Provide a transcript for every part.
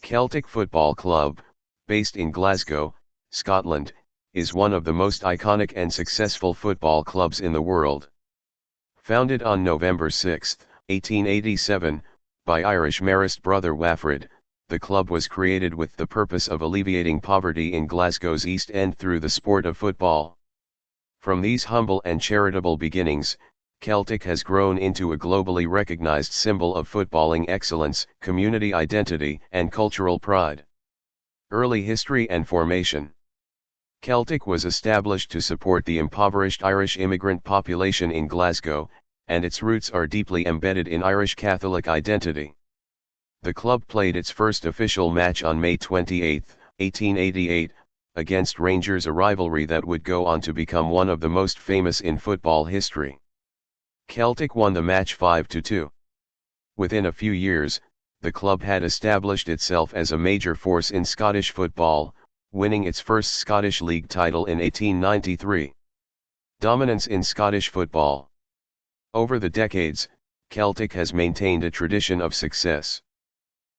Celtic Football Club, based in Glasgow, Scotland, is one of the most iconic and successful football clubs in the world. Founded on November 6, 1887, by Irish Marist brother Waffred, the club was created with the purpose of alleviating poverty in Glasgow's East End through the sport of football. From these humble and charitable beginnings, Celtic has grown into a globally recognized symbol of footballing excellence, community identity, and cultural pride. Early history and formation. Celtic was established to support the impoverished Irish immigrant population in Glasgow, and its roots are deeply embedded in Irish Catholic identity. The club played its first official match on May 28, 1888, against Rangers, a rivalry that would go on to become one of the most famous in football history. Celtic won the match 5-2. Within a few years, the club had established itself as a major force in Scottish football, winning its first Scottish League title in 1893. Dominance in Scottish football. Over the decades, Celtic has maintained a tradition of success.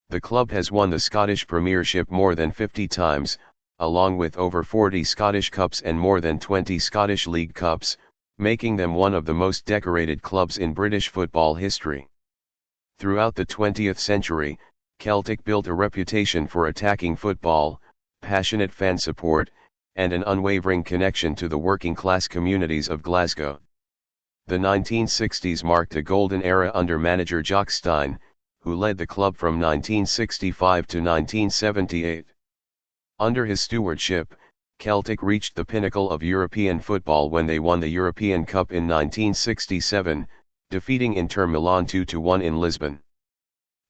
The club has won the Scottish Premiership more than 50 times, along with over 40 Scottish Cups and more than 20 Scottish League Cups, making them one of the most decorated clubs in British football history. Throughout the 20th century, Celtic built a reputation for attacking football, passionate fan support, and an unwavering connection to the working-class communities of Glasgow. The 1960s marked a golden era under manager Jock Stein, who led the club from 1965 to 1978. Under his stewardship, Celtic reached the pinnacle of European football when they won the European Cup in 1967, defeating Inter Milan 2-1 in Lisbon.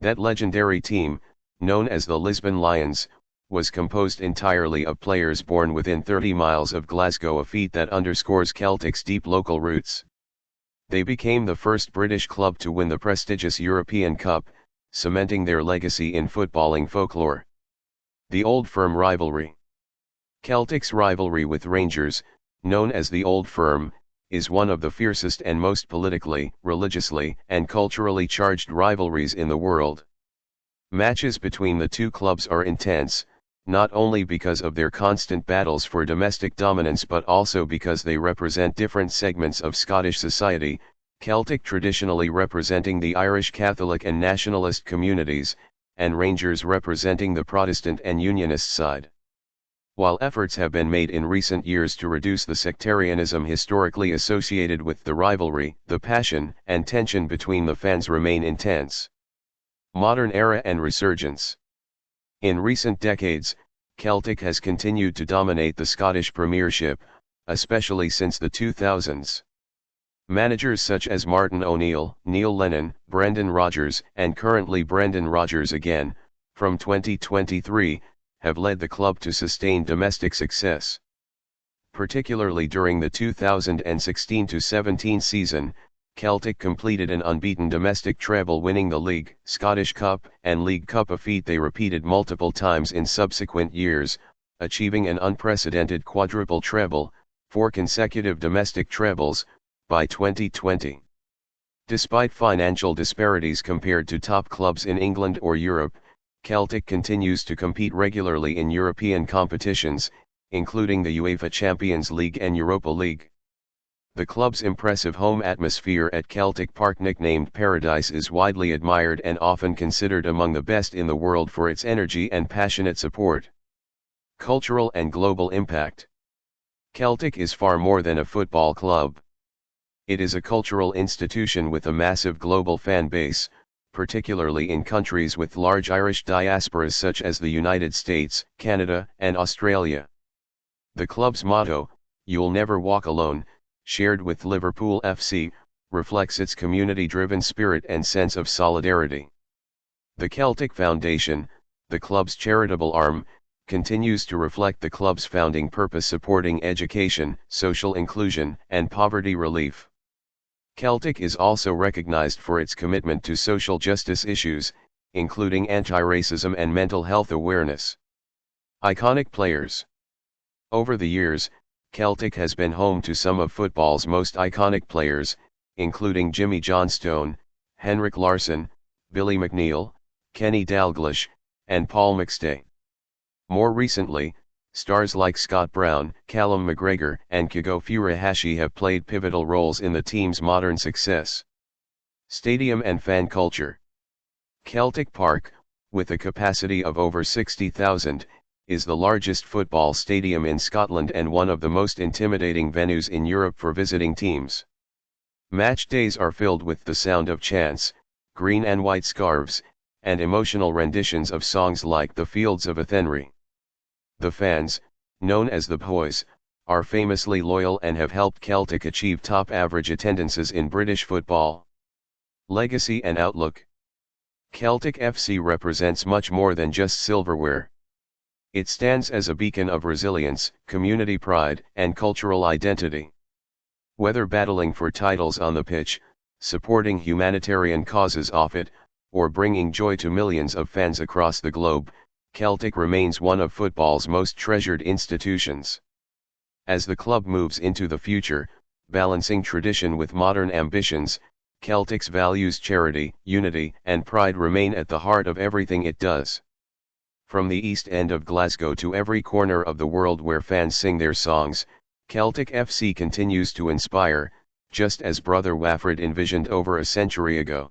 That legendary team, known as the Lisbon Lions, was composed entirely of players born within 30 miles of Glasgow, a feat that underscores Celtic's deep local roots. They became the first British club to win the prestigious European Cup, cementing their legacy in footballing folklore. The Old Firm rivalry. Celtic's rivalry with Rangers, known as the Old Firm, is one of the fiercest and most politically, religiously, and culturally charged rivalries in the world. Matches between the two clubs are intense, not only because of their constant battles for domestic dominance but also because they represent different segments of Scottish society, Celtic traditionally representing the Irish Catholic and nationalist communities, and Rangers representing the Protestant and Unionist side. While efforts have been made in recent years to reduce the sectarianism historically associated with the rivalry, the passion and tension between the fans remain intense. Modern era and resurgence. In recent decades, Celtic has continued to dominate the Scottish Premiership, especially since the 2000s. Managers such as Martin O'Neill, Neil Lennon, Brendan Rodgers, and currently Brendan Rodgers again, from 2023, have led the club to sustain domestic success. Particularly during the 2016-17 season, Celtic completed an unbeaten domestic treble, winning the League, Scottish Cup, and League Cup, a feat they repeated multiple times in subsequent years, achieving an unprecedented quadruple treble, 4 consecutive domestic trebles, by 2020. Despite financial disparities compared to top clubs in England or Europe, Celtic continues to compete regularly in European competitions, including the UEFA Champions League and Europa League. The club's impressive home atmosphere at Celtic Park, nicknamed Paradise, is widely admired and often considered among the best in the world for its energy and passionate support. Cultural and global impact. Celtic is far more than a football club. It is a cultural institution with a massive global fan base, particularly in countries with large Irish diasporas such as the United States, Canada, and Australia. The club's motto, "You'll Never Walk Alone," shared with Liverpool FC, reflects its community-driven spirit and sense of solidarity. The Celtic Foundation, the club's charitable arm, continues to reflect the club's founding purpose, supporting education, social inclusion, and poverty relief. Celtic is also recognized for its commitment to social justice issues, including anti-racism and mental health awareness. Iconic players. Over the years, Celtic has been home to some of football's most iconic players, including Jimmy Johnstone, Henrik Larsson, Billy McNeil, Kenny Dalglish, and Paul McStay. More recently, stars like Scott Brown, Callum McGregor, and Kago Furuhashi have played pivotal roles in the team's modern success. Stadium and fan culture. Celtic Park, with a capacity of over 60,000, is the largest football stadium in Scotland and one of the most intimidating venues in Europe for visiting teams. Match days are filled with the sound of chants, green and white scarves, and emotional renditions of songs like The Fields of Athenry. The fans, known as the Boys, are famously loyal and have helped Celtic achieve top average attendances in British football. Legacy and outlook. Celtic FC represents much more than just silverware. It stands as a beacon of resilience, community pride, and cultural identity. Whether battling for titles on the pitch, supporting humanitarian causes off it, or bringing joy to millions of fans across the globe, Celtic remains one of football's most treasured institutions. As the club moves into the future, balancing tradition with modern ambitions, Celtic's values charity, unity, and pride remain at the heart of everything it does. From the East End of Glasgow to every corner of the world where fans sing their songs, Celtic FC continues to inspire, just as Brother Wafford envisioned over a century ago.